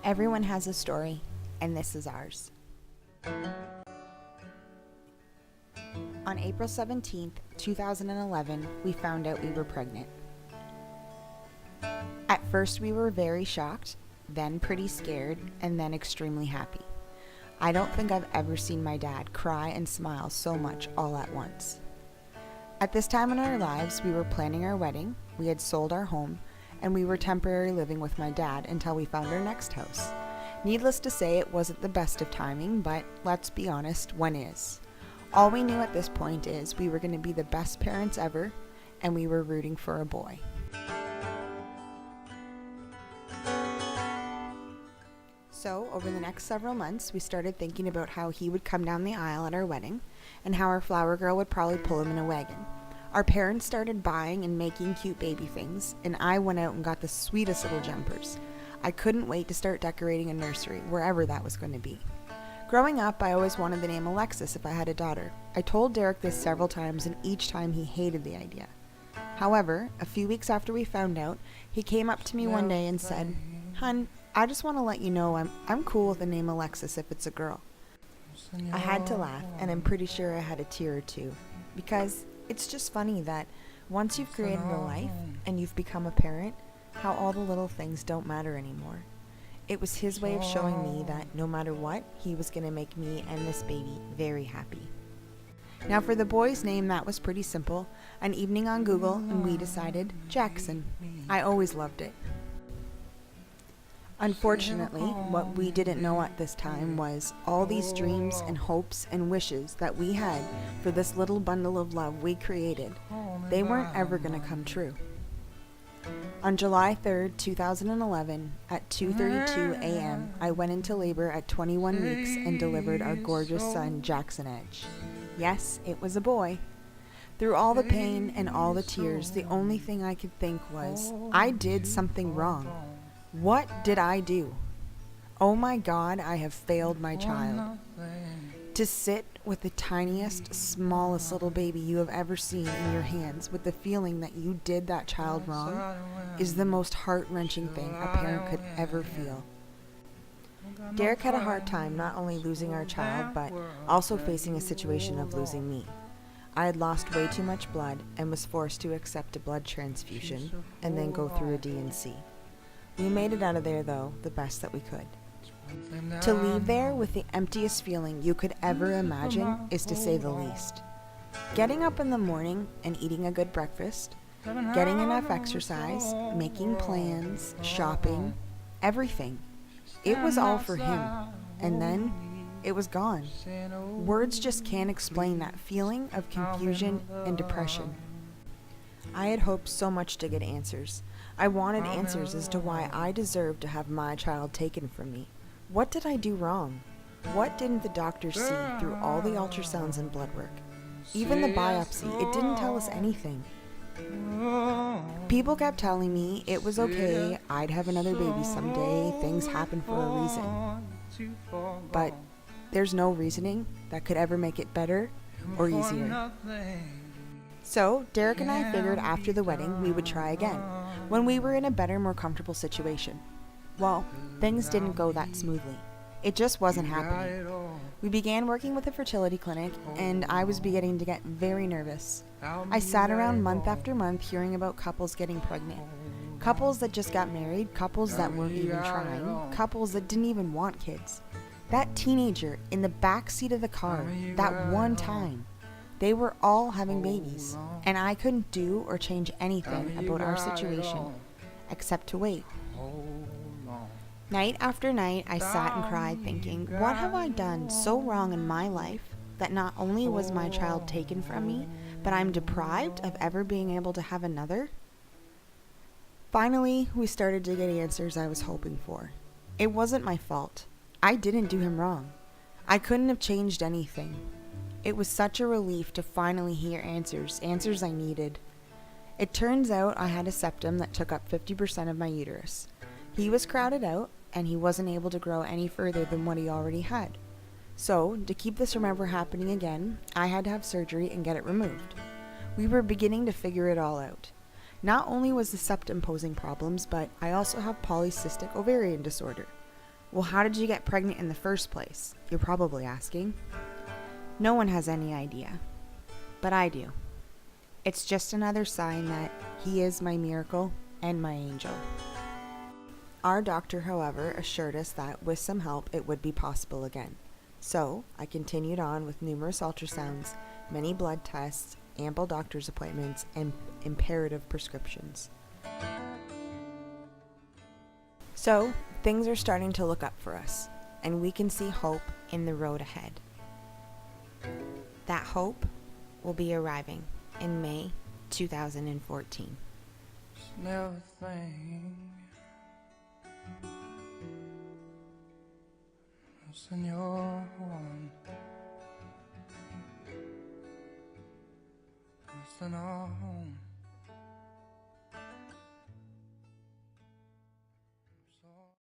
Everyone has a story, and this is ours. On April 17th, 2011, we found out we were pregnant. At first, we were very shocked, then pretty scared, and then extremely happy. I don't think I've ever seen my dad cry and smile so much all at once. At this time in our lives, we were planning our wedding, we had sold our home, and we were temporarily living with my dad until we found our next house. Needless to say, it wasn't the best of timing, but let's be honest, one is. All we knew at this point is we were going to be the best parents ever, and we were rooting for a boy. So, over the next several months, we started thinking about how he would come down the aisle at our wedding, and how our flower girl would probably pull him in a wagon. Our parents started buying and making cute baby things, and I went out and got the sweetest little jumpers. I couldn't wait to start decorating a nursery, wherever that was going to be. Growing up, I always wanted the name Alexis if I had a daughter. I told Derek this several times, and each time he hated the idea. However, a few weeks after we found out, he came up to me one day and said, "Hun, I just want to let you know I'm cool with the name Alexis if it's a girl." I had to laugh, and I'm pretty sure I had a tear or two, because it's just funny that once you've created a life and you've become a parent, how all the little things don't matter anymore. It was his way of showing me that no matter what, he was going to make me and this baby very happy. Now for the boy's name, that was pretty simple. An evening on Google, and we decided Jackson. I always loved it. Unfortunately, what we didn't know at this time was all these dreams and hopes and wishes that we had for this little bundle of love we created, they weren't ever going to come true. On July 3rd, 2011, at 2:32 a.m., I went into labor at 21 weeks and delivered our gorgeous son, Jackson Edge. Yes, it was a boy. Through all the pain and all the tears, the only thing I could think was, I did something wrong. What did I do? Oh my God, I have failed my child. To sit with the tiniest, smallest little baby you have ever seen in your hands with the feeling that you did that child wrong is the most heart-wrenching thing a parent could ever feel. Derek had a hard time not only losing our child, but also facing a situation of losing me. I had lost way too much blood and was forced to accept a blood transfusion and then go through a D&C. We made it out of there, though, the best that we could. To leave there with the emptiest feeling you could ever imagine is to say the least. Getting up in the morning and eating a good breakfast, getting enough exercise, making plans, shopping, everything. It was all for him, and then it was gone. Words just can't explain that feeling of confusion and depression. I had hoped so much to get answers. I wanted answers as to why I deserved to have my child taken from me. What did I do wrong? What didn't the doctors see through all the ultrasounds and blood work? Even the biopsy, it didn't tell us anything. People kept telling me it was okay, I'd have another baby someday, things happen for a reason. But there's no reasoning that could ever make it better or easier. So, Derek and I figured after the wedding we would try again, when we were in a better, more comfortable situation. Well, things didn't go that smoothly. It just wasn't happening. We began working with a fertility clinic, and I was beginning to get very nervous. I sat around month after month hearing about couples getting pregnant. Couples that just got married, couples that weren't even trying, couples that didn't even want kids. That teenager in the back seat of the car, that one time. They were all having babies, and I couldn't do or change anything about our situation, except to wait. Night after night, I sat and cried thinking, what have I done so wrong in my life that not only was my child taken from me, but I'm deprived of ever being able to have another? Finally, we started to get answers I was hoping for. It wasn't my fault. I didn't do him wrong. I couldn't have changed anything. It was such a relief to finally hear answers I needed. It turns out I had a septum that took up 50% of my uterus. He was crowded out, and he wasn't able to grow any further than what he already had. So, to keep this from ever happening again, I had to have surgery and get it removed. We were beginning to figure it all out. Not only was the septum posing problems, but I also have polycystic ovarian disorder. Well, how did you get pregnant in the first place? You're probably asking. No one has any idea, but I do. It's just another sign that He is my miracle and my angel. Our doctor, however, assured us that with some help it would be possible again. So I continued on with numerous ultrasounds, many blood tests, ample doctor's appointments, and imperative prescriptions. So things are starting to look up for us, and we can see hope in the road ahead. That hope will be arriving in May 2014. Never think what's in your home, what's in our home.